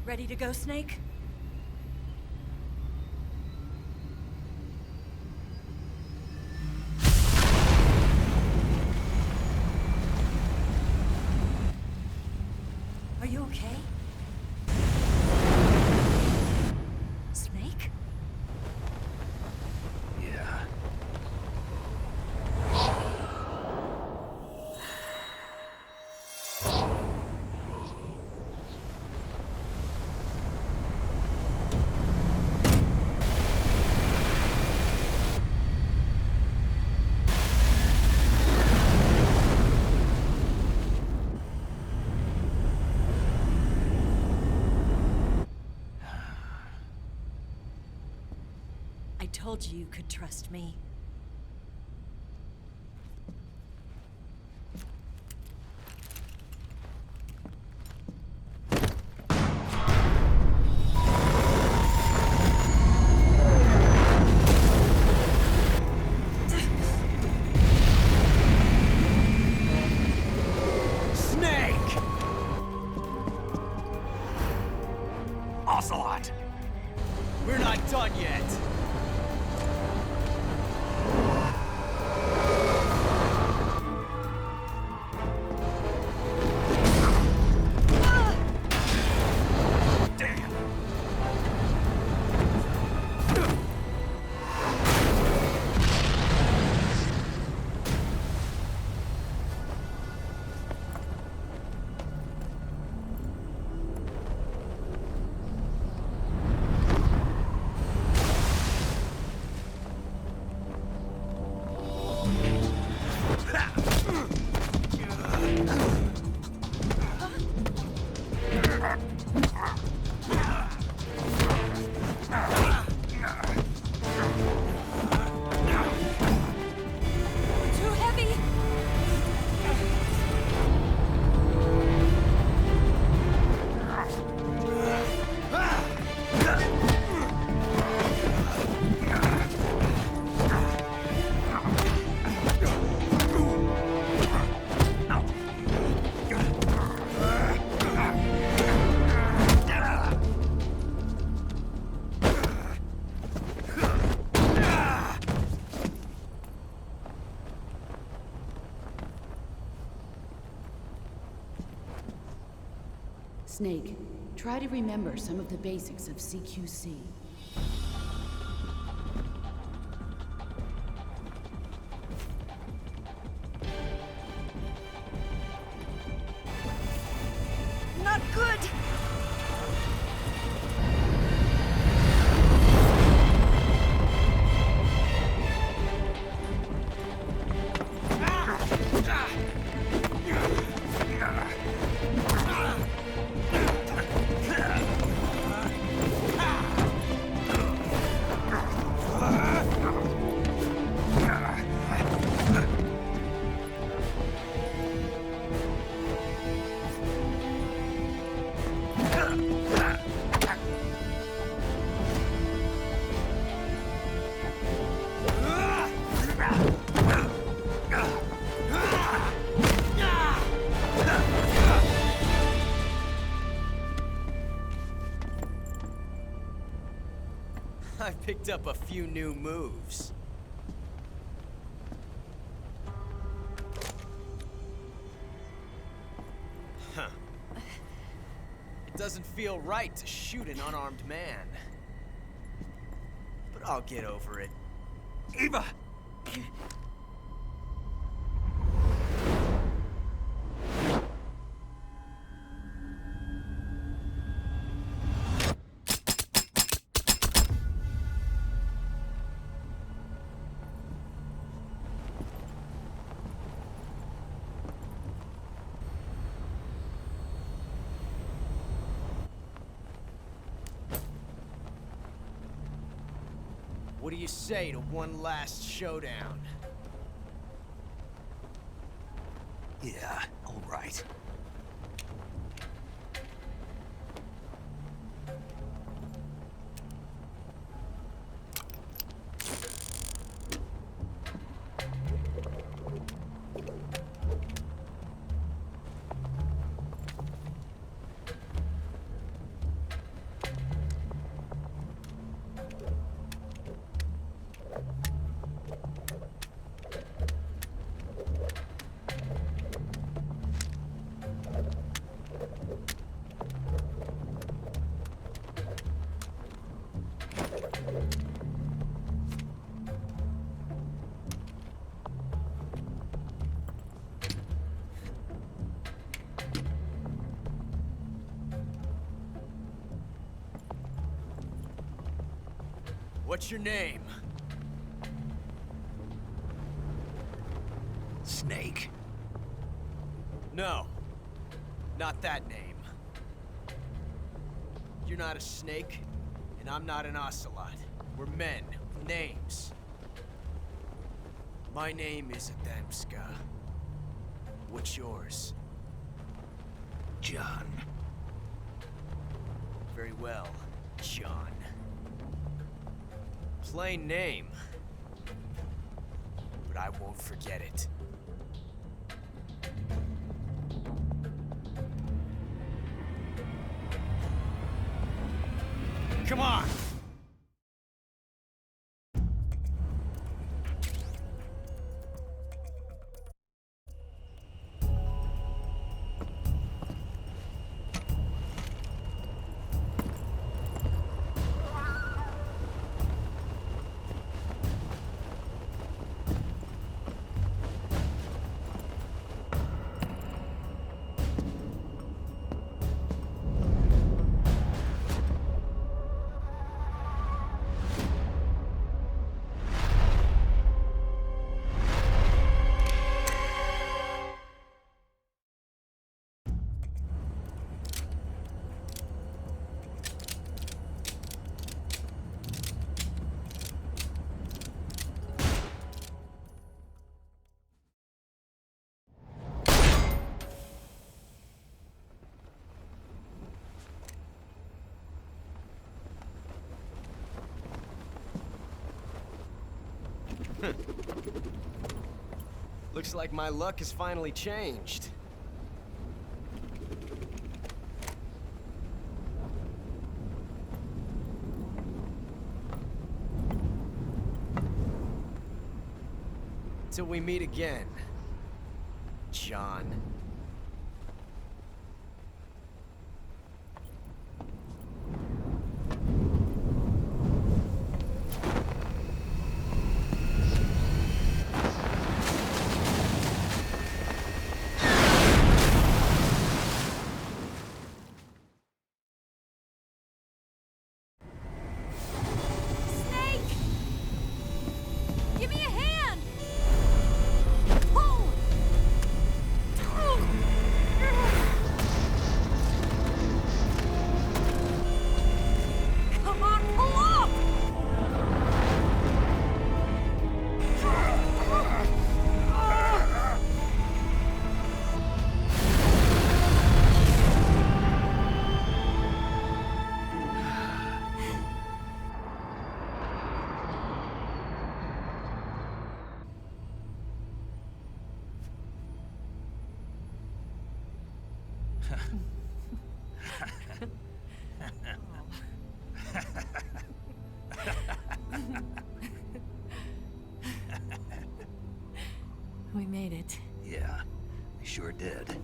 Ready to go, Snake? Are you okay? Snake? Yeah. I told you you could trust me. Snake! Ocelot! We're not done yet! Too heavy! Snake, try to remember some of the basics of CQC. Not good! I picked up a few new moves. Huh. It doesn't feel right to shoot an unarmed man. But I'll get over it. Eva! What do you say to one last showdown? Yeah, all right. What's your name? Snake. No. Not that name. You're not a snake, and I'm not an ocelot. We're men with names. My name is Adamska. What's yours? John. Very well, John. Plain name. But I won't forget it. Come on! Looks like my luck has finally changed. Till we meet again, John. Snake! Give me a hand! Pull! Come on, pull up! We made it. Yeah, we sure did.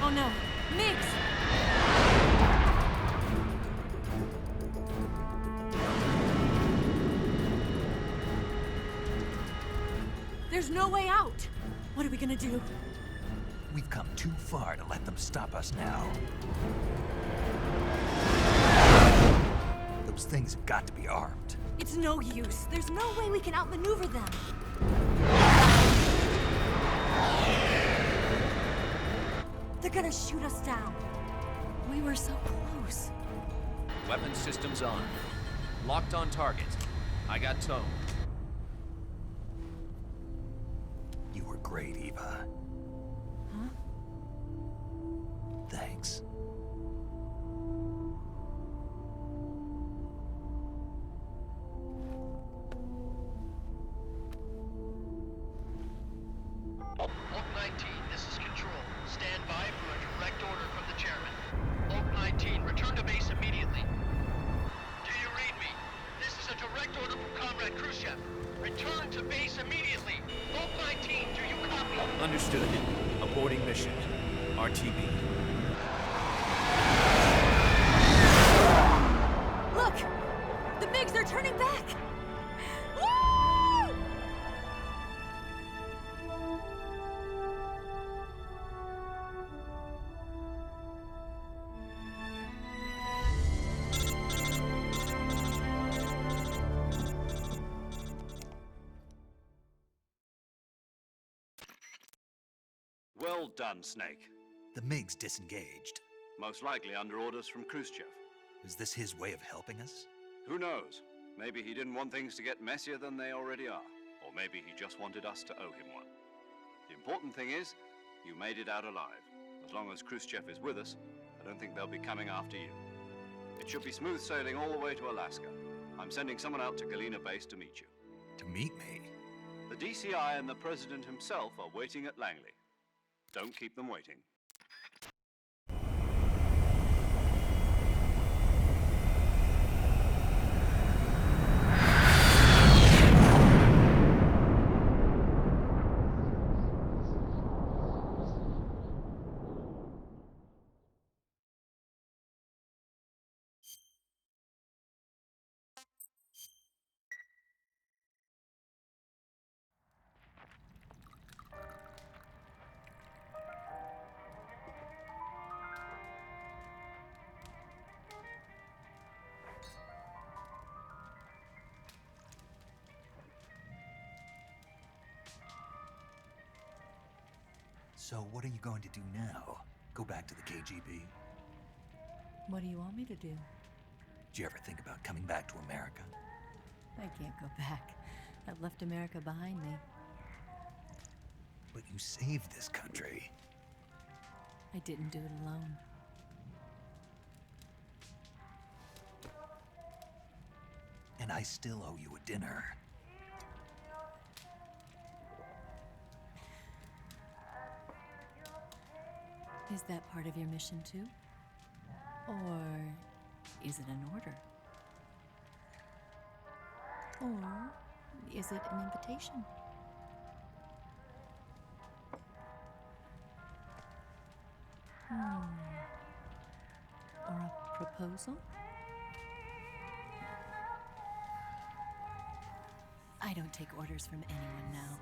Oh no, Mix! There's no way out! What are we gonna do? We've come too far to let them stop us now. Those things have got to be armed. It's no use. There's no way we can outmaneuver them. They're gonna shoot us down. We were so close. Weapon systems on. Locked on target. I got towed. You were great, Eva. Huh? Thanks. Oak 19, this is Control. Stand by for a direct order from the chairman. Oak 19, return to base immediately. Do you read me? This is a direct order from Khrushchev. Return to base immediately. Vault 19, do you copy? Understood. Aborting mission. RTB. Look! The MiGs are turning back! Woo! Well done, Snake. The MiG's disengaged. Most likely under orders from Khrushchev. Is this his way of helping us? Who knows? Maybe he didn't want things to get messier than they already are. Or maybe he just wanted us to owe him one. The important thing is, you made it out alive. As long as Khrushchev is with us, I don't think they'll be coming after you. It should be smooth sailing all the way to Alaska. I'm sending someone out to Galena Base to meet you. To meet me? The DCI and the President himself are waiting at Langley. Don't keep them waiting. So what are you going to do now? Go back to the KGB? What do you want me to do? Did you ever think about coming back to America? I can't go back. I've left America behind me. But you saved this country. I didn't do it alone. And I still owe you a dinner. Is that part of your mission too? Or is it an order? Or is it an invitation? Or a proposal? I don't take orders from anyone now.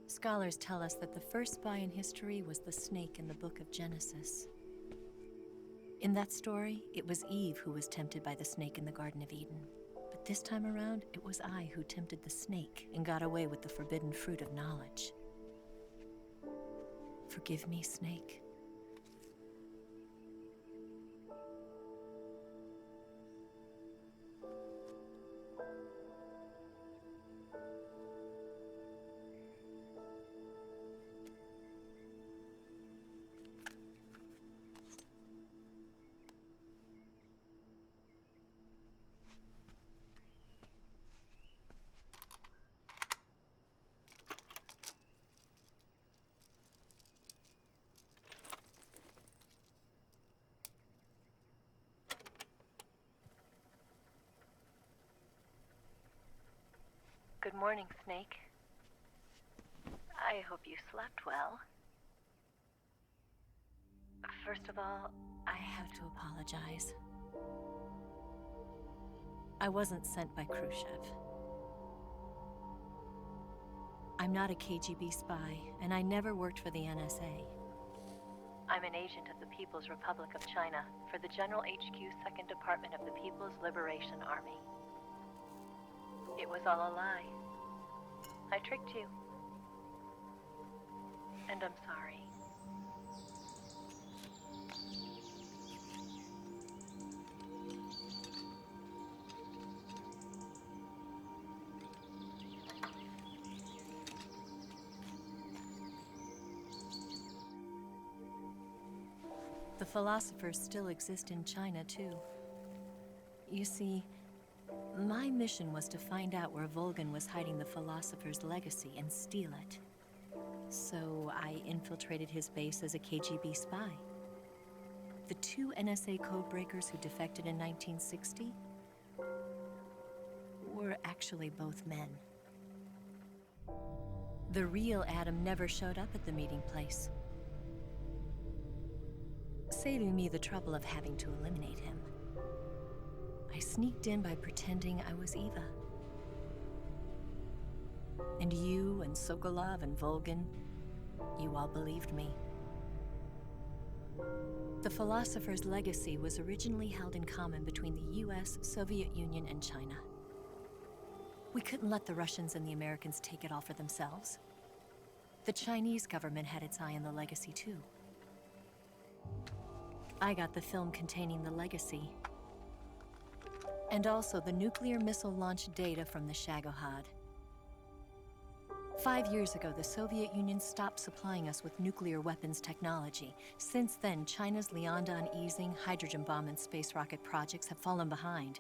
Scholars tell us that the first spy in history was the snake in the book of Genesis. In that story, it was Eve who was tempted by the snake in the Garden of Eden. But this time around, it was I who tempted the snake and got away with the forbidden fruit of knowledge. Forgive me, Snake. Good morning, Snake. I hope you slept well. First of all, I have to apologize. I wasn't sent by Khrushchev. I'm not a KGB spy, and I never worked for the NSA. I'm an agent of the People's Republic of China for the General HQ 2nd Department of the People's Liberation Army. It was all a lie. I tricked you. And I'm sorry. The philosophers still exist in China, too. You see, my mission was to find out where Volgan was hiding the philosopher's legacy and steal it. So I infiltrated his base as a KGB spy. The 2 NSA codebreakers who defected in 1960 were actually both men. The real Adam never showed up at the meeting place, saving me the trouble of having to eliminate him. I sneaked in by pretending I was Eva. And you and Sokolov and Volgan, you all believed me. The philosopher's legacy was originally held in common between the US, Soviet Union, and China. We couldn't let the Russians and the Americans take it all for themselves. The Chinese government had its eye on the legacy, too. I got the film containing the legacy, and also the nuclear missile launch data from the Shagohod. 5 years ago, the Soviet Union stopped supplying us with nuclear weapons technology. Since then, China's Liaodong easing, hydrogen bomb, and space rocket projects have fallen behind.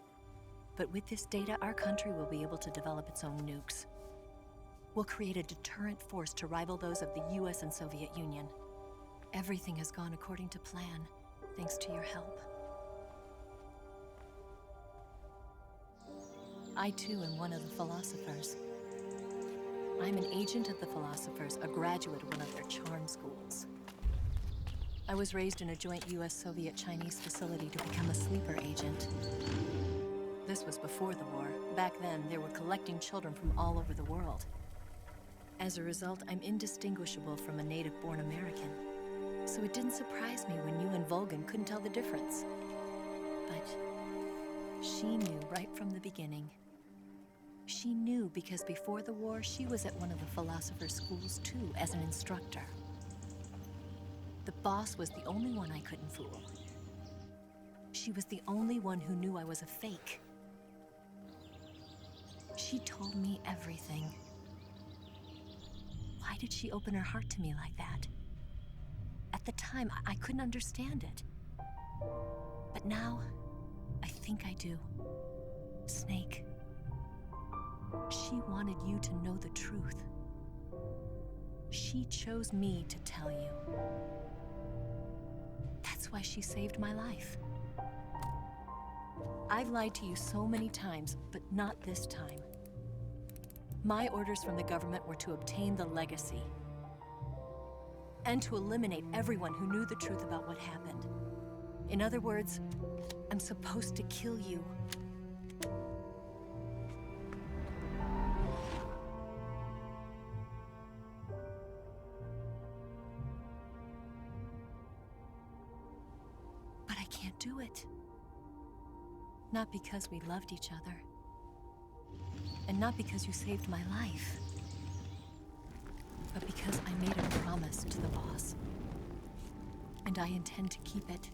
But with this data, our country will be able to develop its own nukes. We'll create a deterrent force to rival those of the US and Soviet Union. Everything has gone according to plan, thanks to your help. I too am one of the philosophers. I'm an agent of the philosophers, a graduate of one of their charm schools. I was raised in a joint US-Soviet-Chinese facility to become a sleeper agent. This was before the war. Back then, they were collecting children from all over the world. As a result, I'm indistinguishable from a native-born American. So it didn't surprise me when you and Volgan couldn't tell the difference. But she knew right from the beginning. She knew because before the war, she was at one of the philosopher's schools too, as an instructor. The boss was the only one I couldn't fool. She was the only one who knew I was a fake. She told me everything. Why did she open her heart to me like that? At the time, I couldn't understand it. But now, I think I do. Snake. She wanted you to know the truth. She chose me to tell you. That's why she saved my life. I've lied to you so many times, but not this time. My orders from the government were to obtain the legacy and to eliminate everyone who knew the truth about what happened. In other words, I'm supposed to kill you. But I can't do it. Not because we loved each other. And not because you saved my life. But because I made a promise to the boss. And I intend to keep it.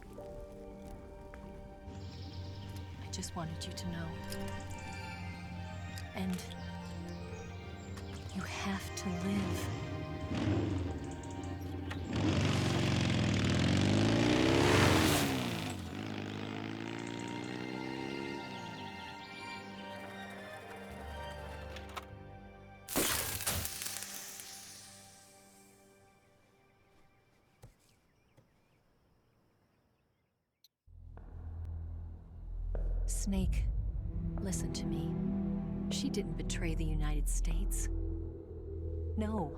I just wanted you to know. And you have to live. Snake, listen to me. She didn't betray the United States. No,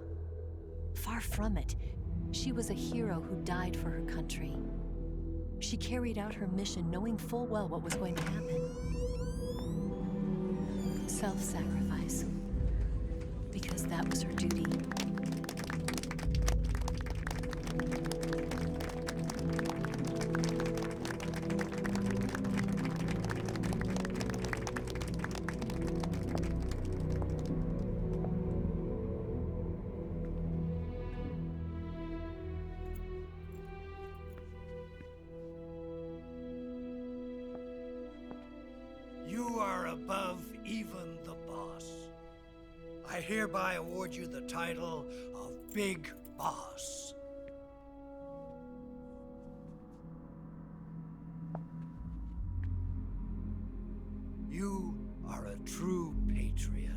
far from it. She was a hero who died for her country. She carried out her mission knowing full well what was going to happen. Self-sacrifice. Because that was her duty. You are above even the boss. I hereby award you the title of Big Boss. You are a true patriot.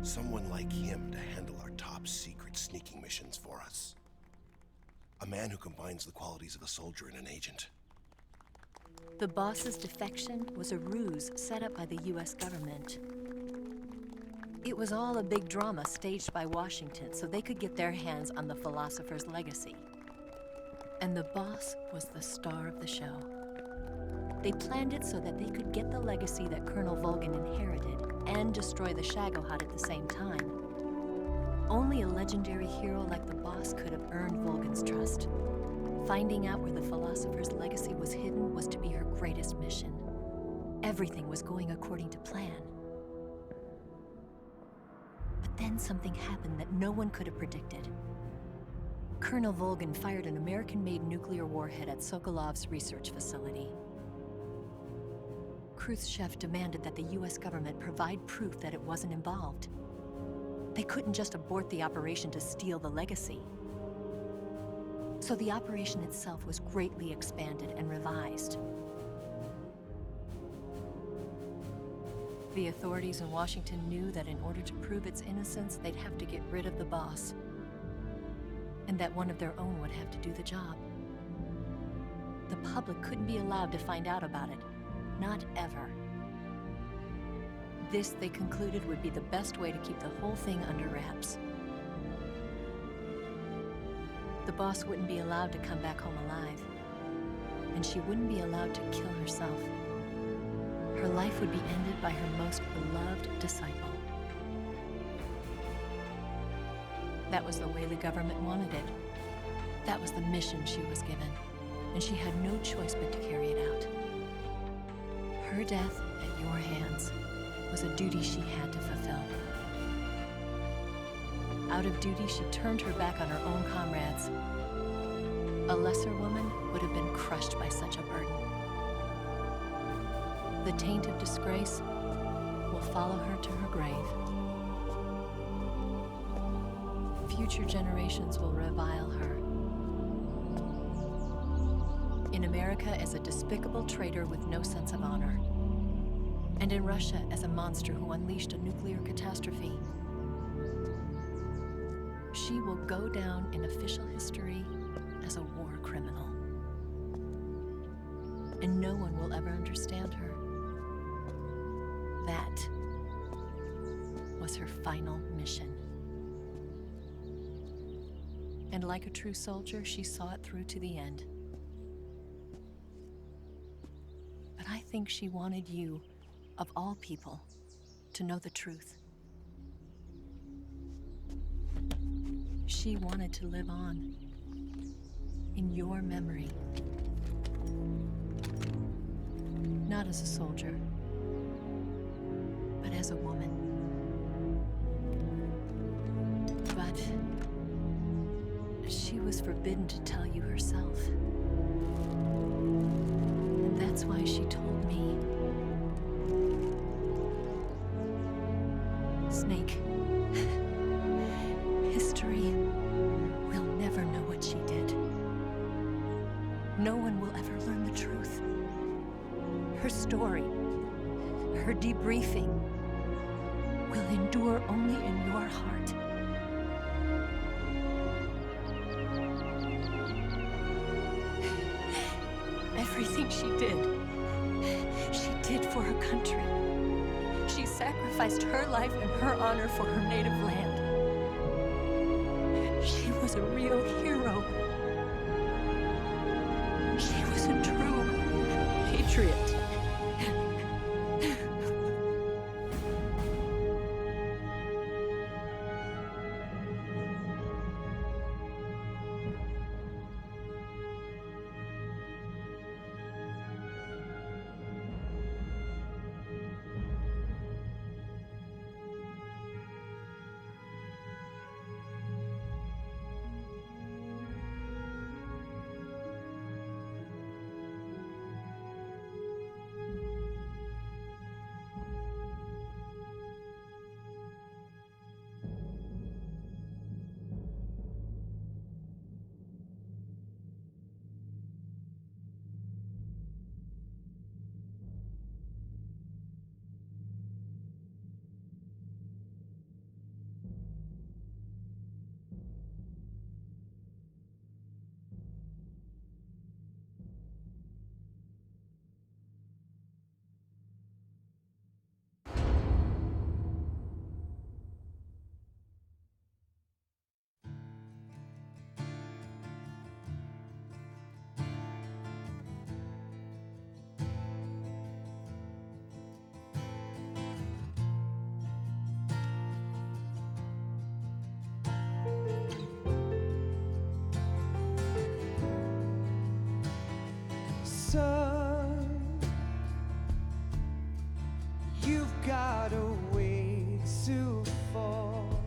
Someone like him to handle our top secret sneaking missions for us. A man who combines the qualities of a soldier and an agent. The boss's defection was a ruse set up by the US government. It was all a big drama staged by Washington so they could get their hands on the philosopher's legacy. And the boss was the star of the show. They planned it so that they could get the legacy that Colonel Volgin inherited and destroy the Shagohod at the same time. Only a legendary hero like the boss could have earned Volgin's trust. Finding out where the philosopher's legacy was hidden was to be her greatest mission. Everything was going according to plan. But then something happened that no one could have predicted. Colonel Volgin fired an American-made nuclear warhead at Sokolov's research facility. Khrushchev demanded that the US government provide proof that it wasn't involved. They couldn't just abort the operation to steal the legacy. So the operation itself was greatly expanded and revised. The authorities in Washington knew that in order to prove its innocence, they'd have to get rid of the boss, and that one of their own would have to do the job. The public couldn't be allowed to find out about it. Not ever. This, they concluded, would be the best way to keep the whole thing under wraps. The boss wouldn't be allowed to come back home alive, and she wouldn't be allowed to kill herself. Her life would be ended by her most beloved disciple. That was the way the government wanted it. That was the mission she was given, and she had no choice but to carry it out. Her death at your hands was a duty she had to fulfill. Out of duty, she turned her back on her own comrades. A lesser woman would have been crushed by such a burden. The taint of disgrace will follow her to her grave. Future generations will revile her. In America as a despicable traitor with no sense of honor. And in Russia as a monster who unleashed a nuclear catastrophe. She will go down in official history as a war criminal. And no one will ever understand her. That was her final mission. And like a true soldier, she saw it through to the end. But I think she wanted you, of all people, to know the truth. She wanted to live on in your memory. Not as a soldier, but as a woman. But she was forbidden to tell you herself. And that's why she told me. Snake, history will never know what she did. No one will ever learn the truth. Her story, her debriefing, will endure only in your heart. Everything she did for her country. She sacrificed her life and her honor for her native land. She was a real hero. She was a true patriot. Son, you've got a way to fall.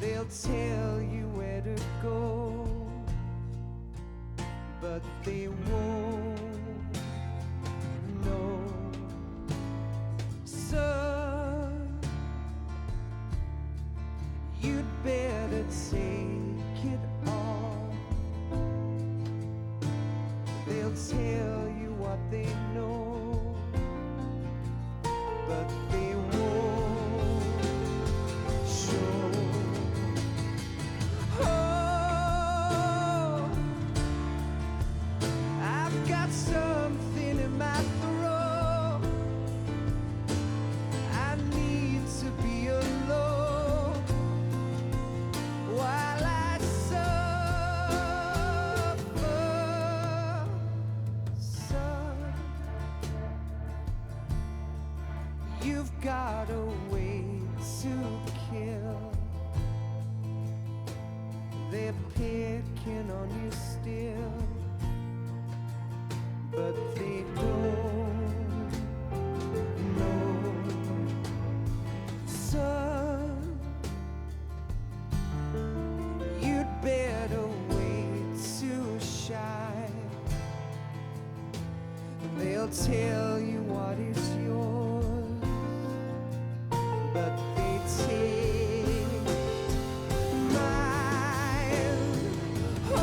They'll tell you where to go, but they won't know. Son, you'd better take it all. They'll tell you what they know, but they won't show. Oh, I've got something in my throat. I need to be alone while I suffer. Son, you've got a way to kill. They're picking on you still, but they don't know. Son, you'd better wait to shine. They'll tell you what is yours, but they take mine. Oh,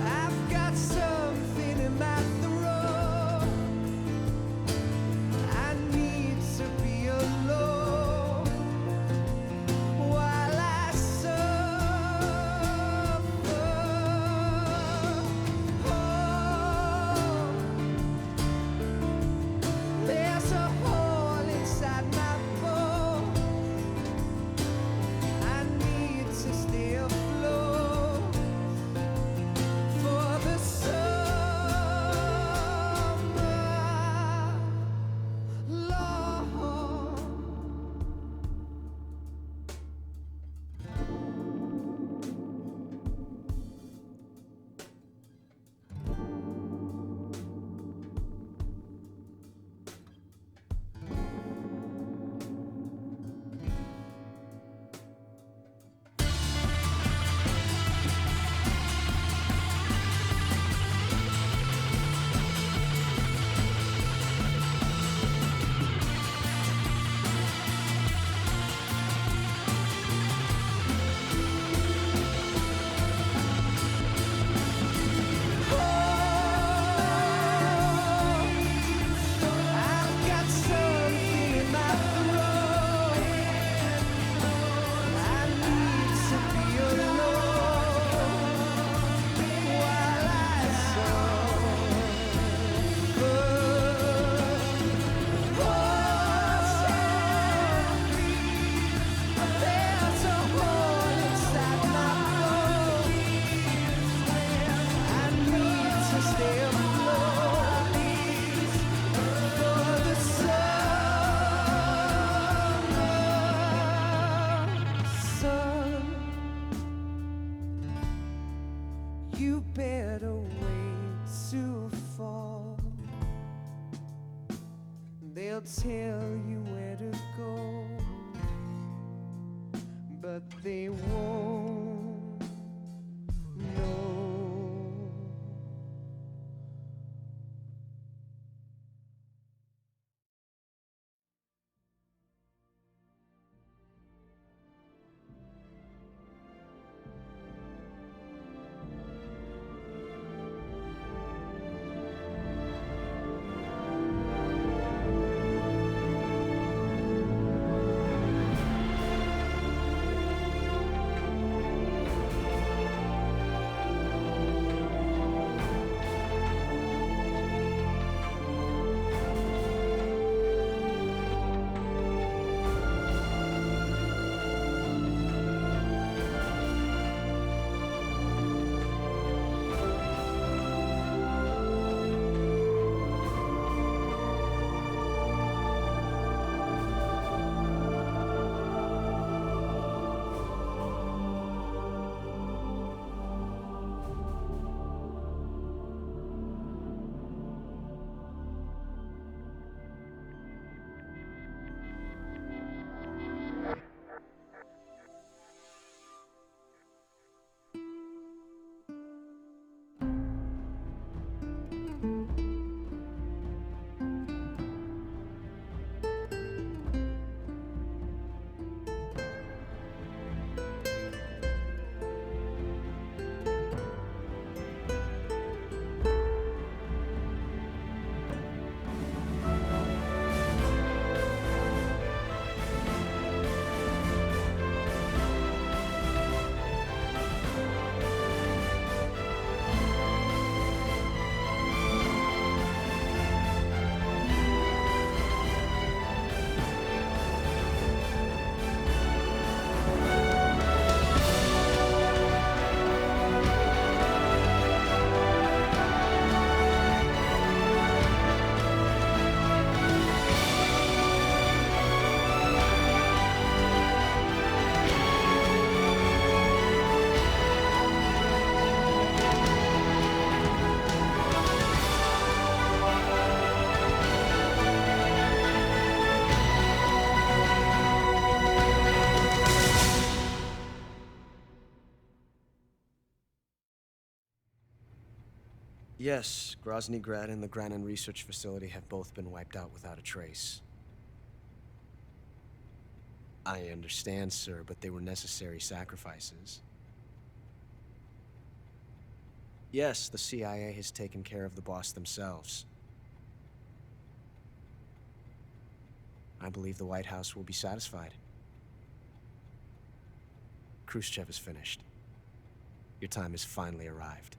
I've got something in my throat. I need to be alone while I suffer. Oh, You better wait to fall. They'll tell you where to go, but they won't know. Yes, Grozny Grad and the Granin Research Facility have both been wiped out without a trace. I understand, sir, but they were necessary sacrifices. Yes, the CIA has taken care of the boss themselves. I believe the White House will be satisfied. Khrushchev is finished. Your time has finally arrived.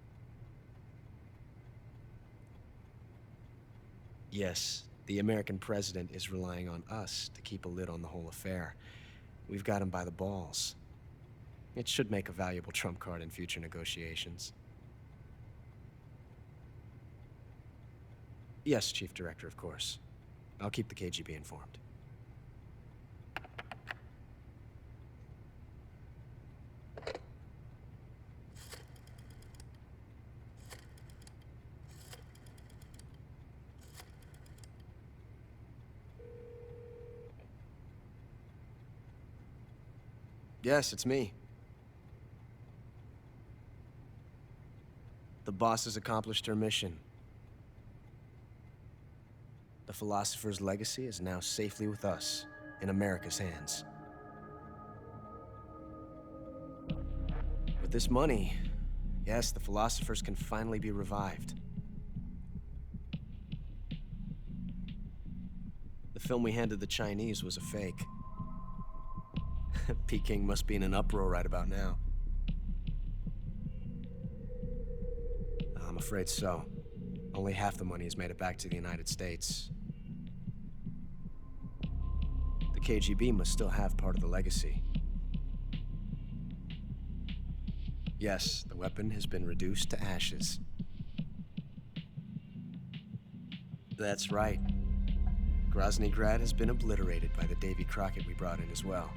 Yes, the American president is relying on us to keep a lid on the whole affair. We've got him by the balls. It should make a valuable trump card in future negotiations. Yes, Chief Director, of course. I'll keep the KGB informed. Yes, it's me. The boss has accomplished her mission. The philosopher's legacy is now safely with us, in America's hands. With this money, yes, the philosophers can finally be revived. The film we handed the Chinese was a fake. Peking must be in an uproar right about now. I'm afraid so. Only half the money has made it back to the United States. The KGB must still have part of the legacy. Yes, the weapon has been reduced to ashes. That's right. Grozny Grad has been obliterated by the Davy Crockett we brought in as well.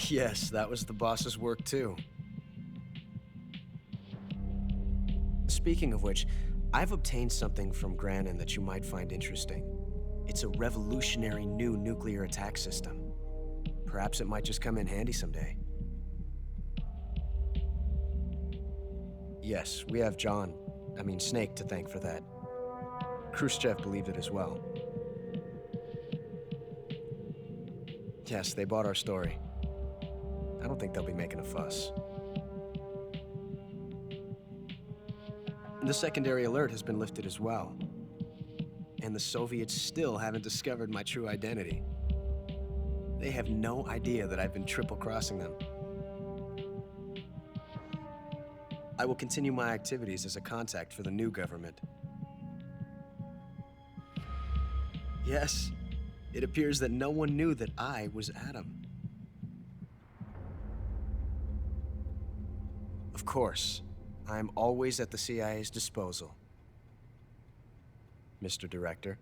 Yes, that was the boss's work too. Speaking of which, I've obtained something from Grannon that you might find interesting. It's a revolutionary new nuclear attack system. Perhaps it might just come in handy someday. Yes, we have Snake to thank for that. Khrushchev believed it as well. Yes, they bought our story. I don't think they'll be making a fuss. The secondary alert has been lifted as well. And the Soviets still haven't discovered my true identity. They have no idea that I've been triple-crossing them. I will continue my activities as a contact for the new government. Yes, it appears that no one knew that I was Adam. Of course, I'm always at the CIA's disposal, Mr. Director.